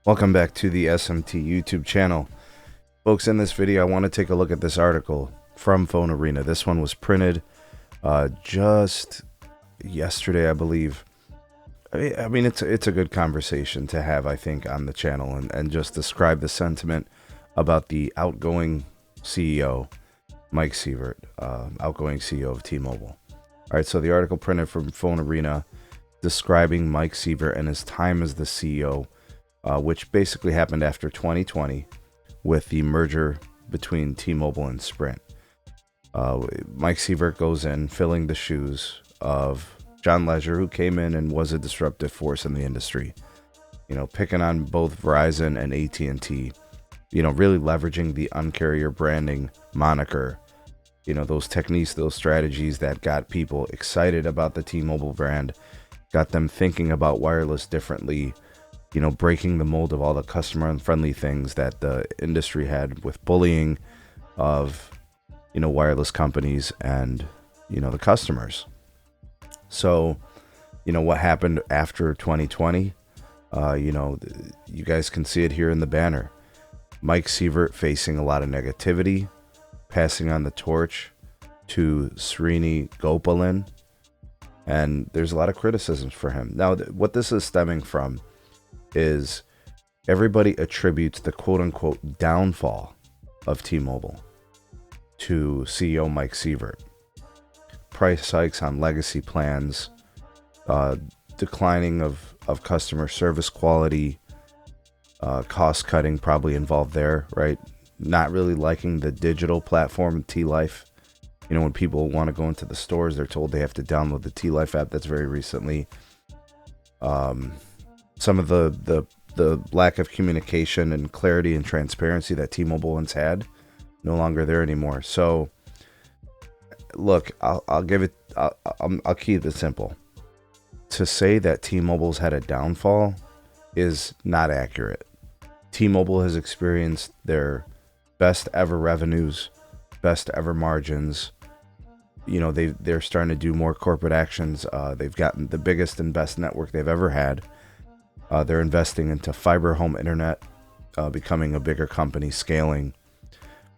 Welcome back to the SMT YouTube channel. Folks, in this video, I want to take a look at this article from Phone Arena. This one was printed just yesterday, I believe. I mean, it's a good conversation to have, I think, on the channel and just describe the sentiment about the outgoing CEO, Mike Sievert, outgoing CEO of T-Mobile. All right, so the article printed from Phone Arena describing Mike Sievert and his time as the CEO, which basically happened after 2020 with the merger between T-Mobile and Sprint. Mike Sievert goes in filling the shoes of John Legere, who came in and was a disruptive force in the industry, picking on both Verizon and AT&T, really leveraging the uncarrier branding moniker, those techniques, those strategies that got people excited about the T-Mobile brand, got them thinking about wireless differently, breaking the mold of all the customer unfriendly things that the industry had with bullying of, wireless companies and, the customers. So, what happened after 2020, you guys can see it here in the banner. Mike Sievert facing a lot of negativity, passing on the torch to Srini Gopalan, and there's a lot of criticisms for him. Now, what this is stemming from is everybody attributes the quote-unquote downfall of T-Mobile to CEO Mike Sievert. Price hikes on legacy plans, declining of customer service quality, cost cutting probably involved there, right? Not really liking the digital platform T-Life. When people want to go into the stores, they're told they have to download the T-Life app. That's very recently. Some of the lack of communication and clarity and transparency that T-Mobile once had, no longer there anymore. So, look, I'll keep it simple. To say that T-Mobile's had a downfall is not accurate. T-Mobile has experienced their best ever revenues, best ever margins. They're starting to do more corporate actions. They've gotten the biggest and best network they've ever had. They're investing into fiber home internet, becoming a bigger company, scaling.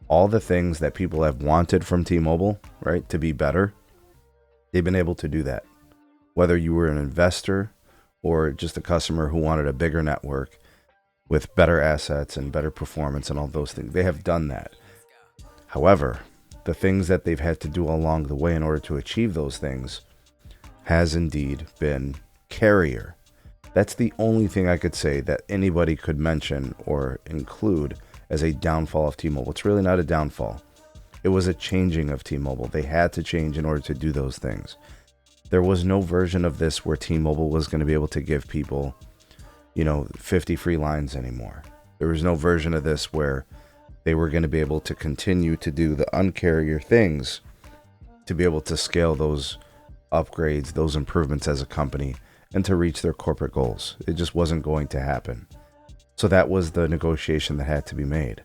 All the things that people have wanted from T-Mobile, right, to be better, they've been able to do that. Whether you were an investor or just a customer who wanted a bigger network with better assets and better performance and all those things, they have done that. However, the things that they've had to do along the way in order to achieve those things has indeed been carrier. That's the only thing I could say that anybody could mention or include as a downfall of T-Mobile. It's really not a downfall. It was a changing of T-Mobile. They had to change in order to do those things. There was no version of this where T-Mobile was going to be able to give people, 50 free lines anymore. There was no version of this where they were going to be able to continue to do the uncarrier things to be able to scale those upgrades, those improvements as a company, and to reach their corporate goals. It just wasn't going to happen. So that was the negotiation that had to be made.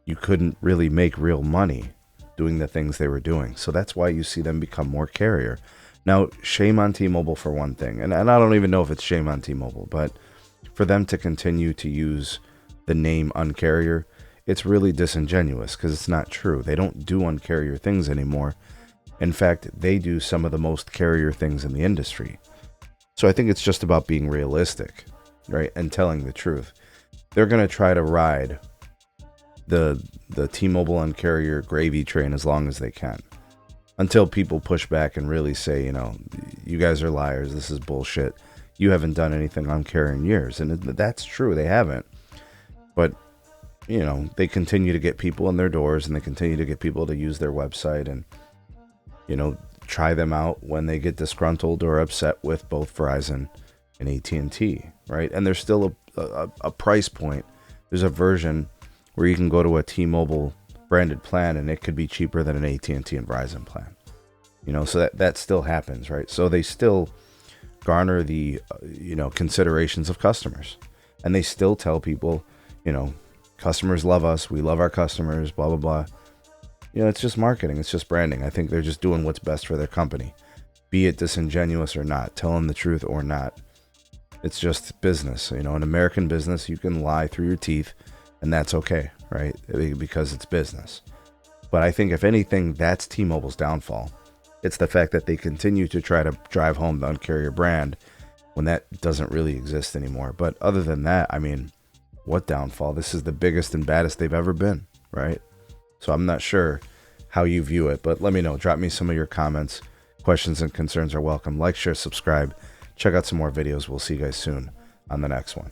You couldn't really make real money doing the things they were doing. So that's why you see them become more carrier. Now, shame on T-Mobile for one thing. And I don't even know if it's shame on T-Mobile, but for them to continue to use the name uncarrier, it's really disingenuous because it's not true. They don't do uncarrier things anymore. In fact, they do some of the most carrier things in the industry. So I think it's just about being realistic, right? And telling the truth. They're going to try to ride the T-Mobile uncarrier gravy train as long as they can until people push back and really say, you guys are liars. This is bullshit. You haven't done anything uncarrier in years. And that's true. They haven't. But, they continue to get people in their doors and they continue to get people to use their website and, try them out when they get disgruntled or upset with both Verizon and AT&T, right? And there's still a price point. There's a version where you can go to a T-Mobile branded plan and it could be cheaper than an AT&T and Verizon plan. So that still happens, right? So they still garner the, considerations of customers. And they still tell people, customers love us. We love our customers, blah, blah, blah. It's just marketing. It's just branding. I think they're just doing what's best for their company, be it disingenuous or not, telling the truth or not. It's just business. You know, in American business, you can lie through your teeth, and that's okay, right? Because it's business. But I think if anything, that's T-Mobile's downfall. It's the fact that they continue to try to drive home the Un-carrier brand when that doesn't really exist anymore. But other than that, I mean, what downfall? This is the biggest and baddest they've ever been, right? So I'm not sure how you view it, but let me know. Drop me some of your comments. Questions and concerns are welcome. Like, share, subscribe. Check out some more videos. We'll see you guys soon on the next one.